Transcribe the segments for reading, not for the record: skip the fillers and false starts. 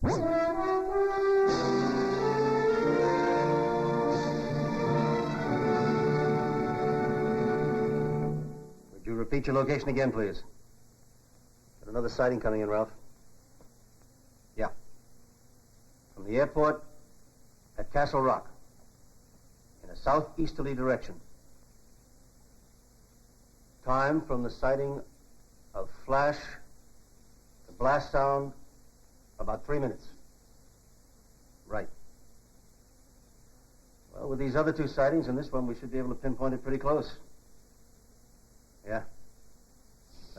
Would you repeat your location again, please? Got another sighting coming in, Ralph. Yeah. From the airport at Castle Rock, in a southeasterly direction. Time from the sighting of flash to blast sound, about 3 minutes. Right. Well, with these other two sightings and this one, we should be able to pinpoint it pretty close. Yeah.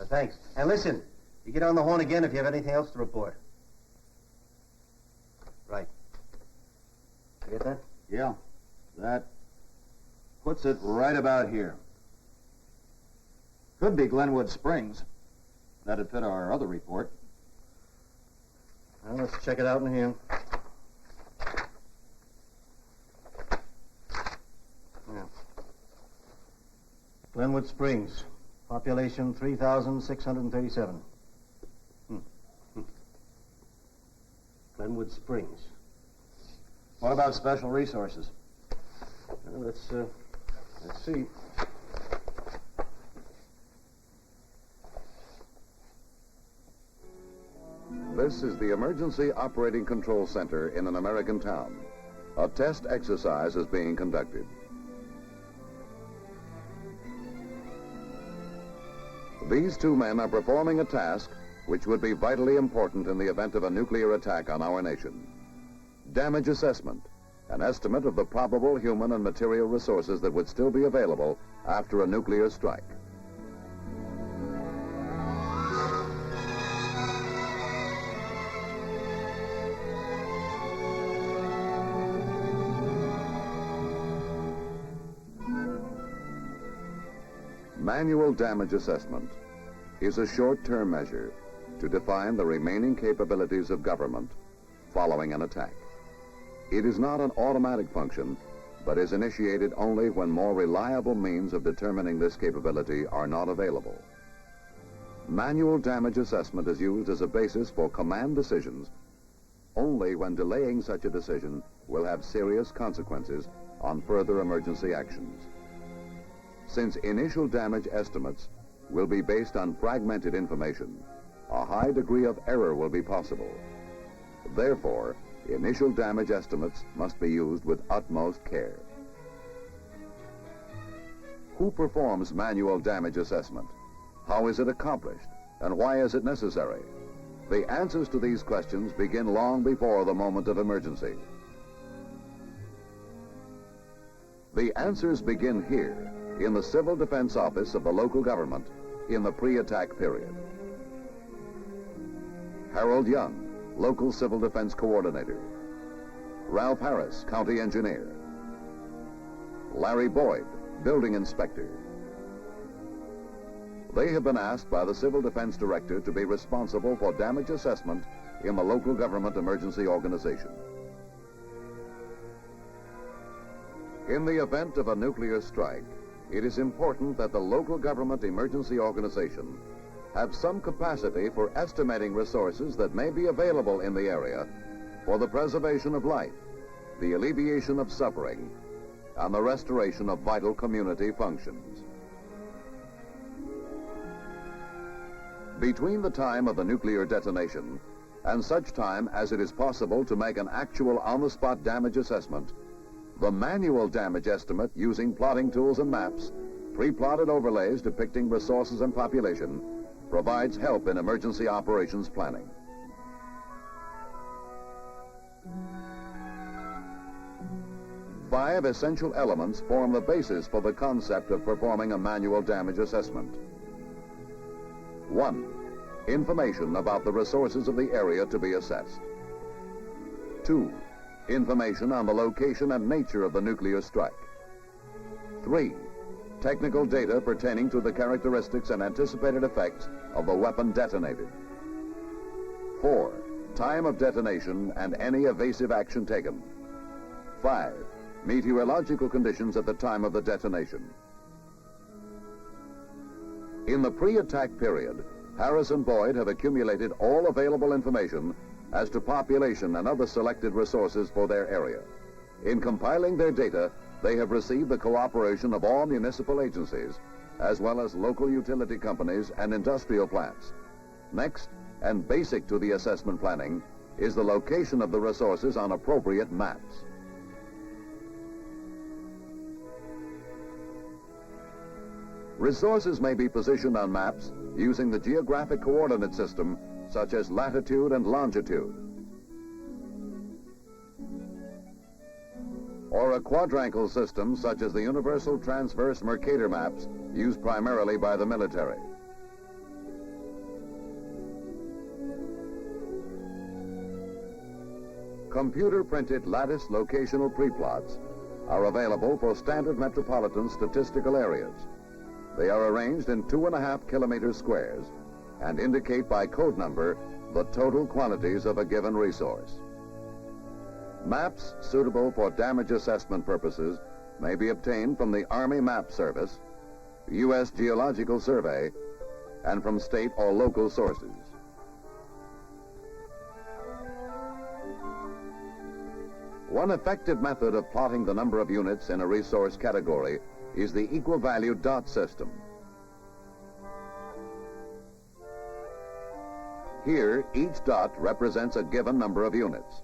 Thanks. And listen, you get on the horn again if you have anything else to report. Right. You get that? Yeah. That puts it right about here. Could be Glenwood Springs. That'd fit our other report. Well, let's check it out in here. Yeah. Glenwood Springs. Population 3,637. Glenwood Springs. What about special resources? Well, let's see. This is the Emergency Operating Control Center in an American town. A test exercise is being conducted. These two men are performing a task which would be vitally important in the event of a nuclear attack on our nation. Damage assessment, an estimate of the probable human and material resources that would still be available after a nuclear strike. Manual damage assessment is a short-term measure to define the remaining capabilities of government following an attack. It is not an automatic function, but is initiated only when more reliable means of determining this capability are not available. Manual damage assessment is used as a basis for command decisions only when delaying such a decision will have serious consequences on further emergency actions. Since initial damage estimates will be based on fragmented information, a high degree of error will be possible. Therefore, initial damage estimates must be used with utmost care. Who performs manual damage assessment? How is it accomplished? And why is it necessary? The answers to these questions begin long before the moment of emergency. The answers begin here, in the Civil Defense Office of the local government, in the pre-attack period. Harold Young, local Civil Defense Coordinator. Ralph Harris, County Engineer. Larry Boyd, Building Inspector. They have been asked by the Civil Defense Director to be responsible for damage assessment in the local government emergency organization. In the event of a nuclear strike, it is important that the local government emergency organization have some capacity for estimating resources that may be available in the area for the preservation of life, the alleviation of suffering, and the restoration of vital community functions. Between the time of the nuclear detonation and such time as it is possible to make an actual on-the-spot damage assessment, the manual damage estimate using plotting tools and maps, pre-plotted overlays depicting resources and population, provides help in emergency operations planning. Five essential elements form the basis for the concept of performing a manual damage assessment. 1. Information about the resources of the area to be assessed. 2. Information on the location and nature of the nuclear strike. 3. Technical data pertaining to the characteristics and anticipated effects of the weapon detonated. 4. Time of detonation and any evasive action taken. 5. Meteorological conditions at the time of the detonation. In the pre-attack period, Harris and Boyd have accumulated all available information as to population and other selected resources for their area. In compiling their data, they have received the cooperation of all municipal agencies, as well as local utility companies and industrial plants. Next, and basic to the assessment planning, is the location of the resources on appropriate maps. Resources may be positioned on maps using the geographic coordinate system, such as latitude and longitude, or a quadrangle system such as the Universal Transverse Mercator maps used primarily by the military. Computer-printed lattice locational preplots are available for standard metropolitan statistical areas. They are arranged in 2.5 kilometer squares and indicate by code number the total quantities of a given resource. Maps suitable for damage assessment purposes may be obtained from the Army Map Service, U.S. Geological Survey, and from state or local sources. One effective method of plotting the number of units in a resource category is the equal value dot system. Here, each dot represents a given number of units.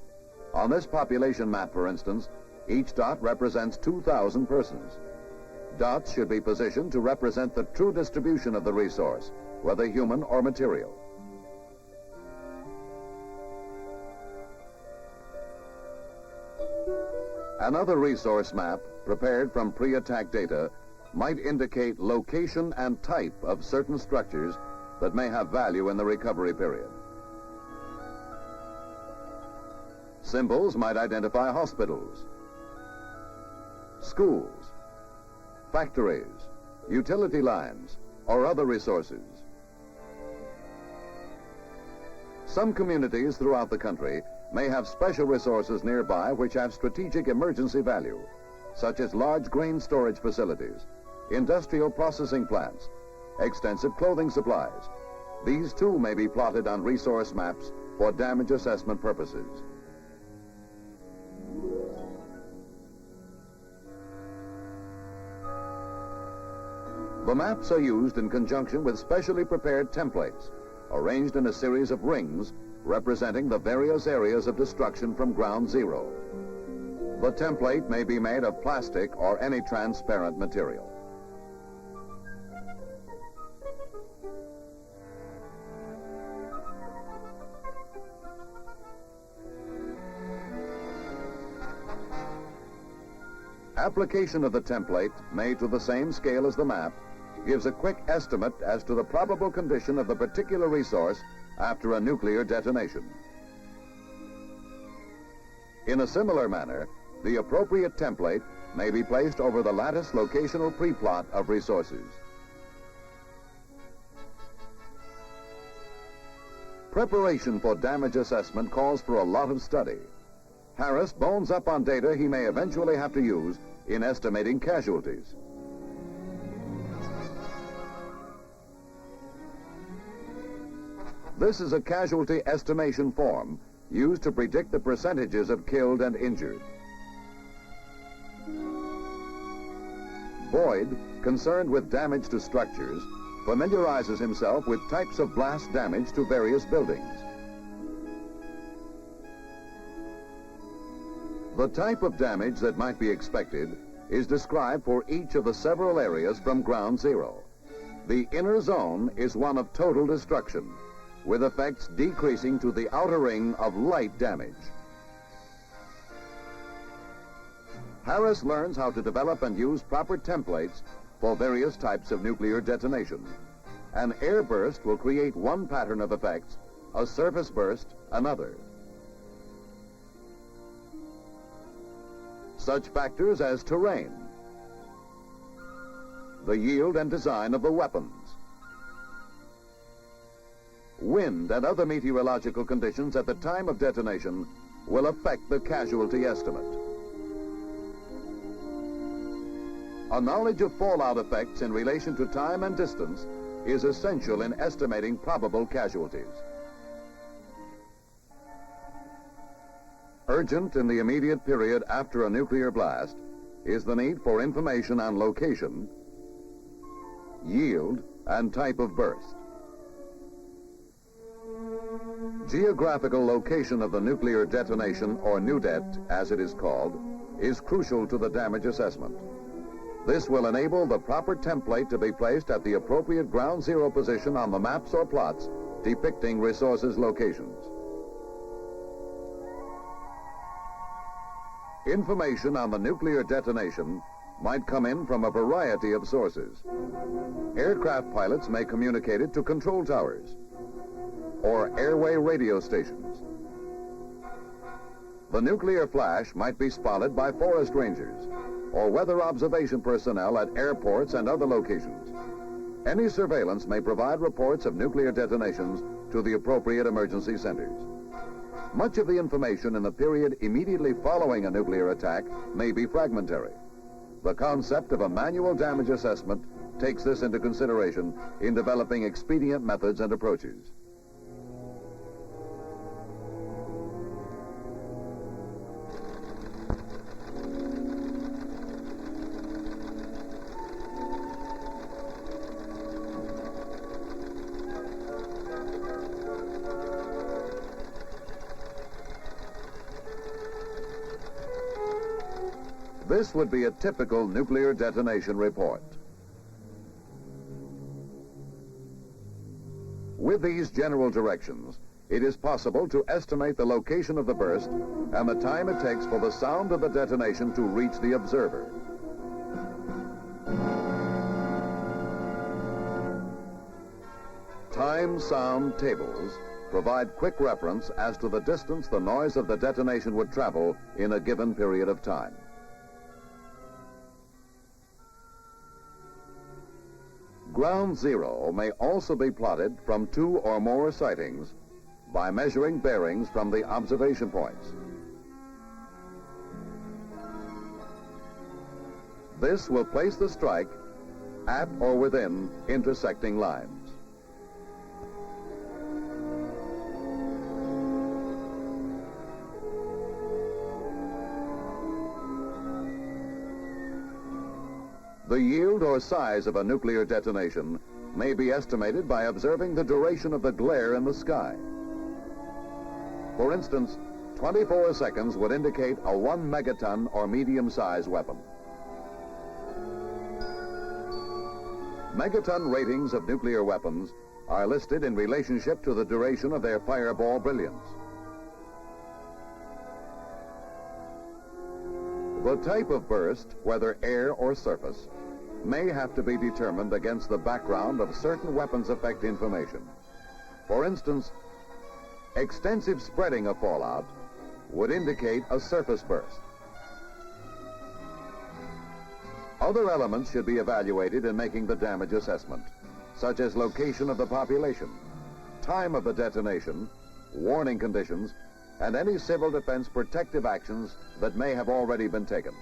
On this population map, for instance, each dot represents 2,000 persons. Dots should be positioned to represent the true distribution of the resource, whether human or material. Another resource map, prepared from pre-attack data, might indicate location and type of certain structures that may have value in the recovery period. Symbols might identify hospitals, schools, factories, utility lines, or other resources. Some communities throughout the country may have special resources nearby which have strategic emergency value, such as large grain storage facilities, industrial processing plants, extensive clothing supplies. These too may be plotted on resource maps for damage assessment purposes. The maps are used in conjunction with specially prepared templates, arranged in a series of rings representing the various areas of destruction from ground zero. The template may be made of plastic or any transparent material. Application of the template, made to the same scale as the map, gives a quick estimate as to the probable condition of the particular resource after a nuclear detonation. In a similar manner, the appropriate template may be placed over the lattice locational pre-plot of resources. Preparation for damage assessment calls for a lot of study. Harris bones up on data he may eventually have to use in estimating casualties. This is a casualty estimation form used to predict the percentages of killed and injured. Boyd, concerned with damage to structures, familiarizes himself with types of blast damage to various buildings. The type of damage that might be expected is described for each of the several areas from ground zero. The inner zone is one of total destruction, with effects decreasing to the outer ring of light damage. Harris learns how to develop and use proper templates for various types of nuclear detonation. An air burst will create one pattern of effects, a surface burst another. Such factors as terrain, the yield and design of the weapons, wind and other meteorological conditions at the time of detonation will affect the casualty estimate. A knowledge of fallout effects in relation to time and distance is essential in estimating probable casualties. Urgent in the immediate period after a nuclear blast is the need for information on location, yield, and type of burst. Geographical location of the nuclear detonation, or NUDET as it is called, is crucial to the damage assessment. This will enable the proper template to be placed at the appropriate ground zero position on the maps or plots depicting resources locations. Information on the nuclear detonation might come in from a variety of sources. Aircraft pilots may communicate it to control towers or airway radio stations. The nuclear flash might be spotted by forest rangers or weather observation personnel at airports and other locations. Any surveillance may provide reports of nuclear detonations to the appropriate emergency centers. Much of the information in the period immediately following a nuclear attack may be fragmentary. The concept of a manual damage assessment takes this into consideration in developing expedient methods and approaches. This would be a typical nuclear detonation report. With these general directions, it is possible to estimate the location of the burst and the time it takes for the sound of the detonation to reach the observer. Time-sound tables provide quick reference as to the distance the noise of the detonation would travel in a given period of time. Ground zero may also be plotted from 2 or more sightings by measuring bearings from the observation points. This will place the strike at or within intersecting lines. The yield or size of a nuclear detonation may be estimated by observing the duration of the glare in the sky. For instance, 24 seconds would indicate a 1 megaton or medium-sized weapon. Megaton ratings of nuclear weapons are listed in relationship to the duration of their fireball brilliance. The type of burst, whether air or surface, may have to be determined against the background of certain weapons effect information. For instance, extensive spreading of fallout would indicate a surface burst. Other elements should be evaluated in making the damage assessment, such as location of the population, time of the detonation, warning conditions, and any civil defense protective actions that may have already been taken.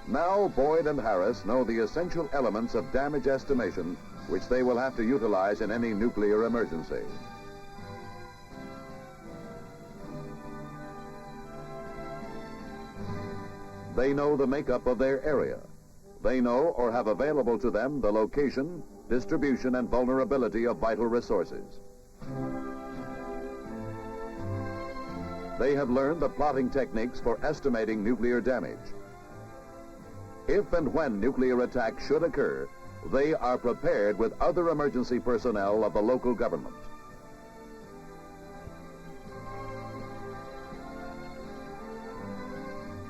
Now, Boyd and Harris know the essential elements of damage estimation which they will have to utilize in any nuclear emergency. They know the makeup of their area. They know or have available to them the location, distribution, and vulnerability of vital resources. They have learned the plotting techniques for estimating nuclear damage. If and when nuclear attack should occur, they are prepared with other emergency personnel of the local government.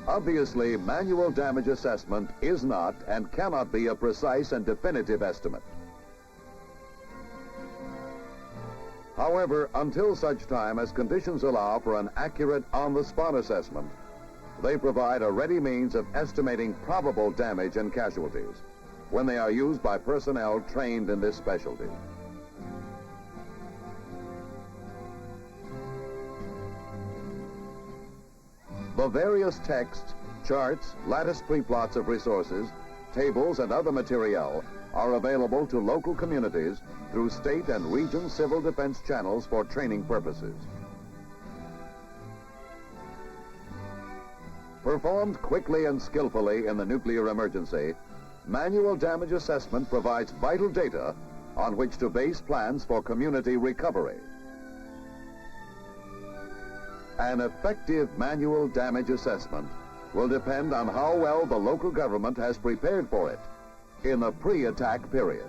Obviously, manual damage assessment is not and cannot be a precise and definitive estimate. However, until such time as conditions allow for an accurate on-the-spot assessment, they provide a ready means of estimating probable damage and casualties when they are used by personnel trained in this specialty. The The various texts, charts, lattice preplots of resources, tables, and other materiel are available to local communities through state and region civil defense channels for training purposes. Performed quickly and skillfully in the nuclear emergency, manual damage assessment provides vital data on which to base plans for community recovery. An effective manual damage assessment will depend on how well the local government has prepared for it in the pre-attack period.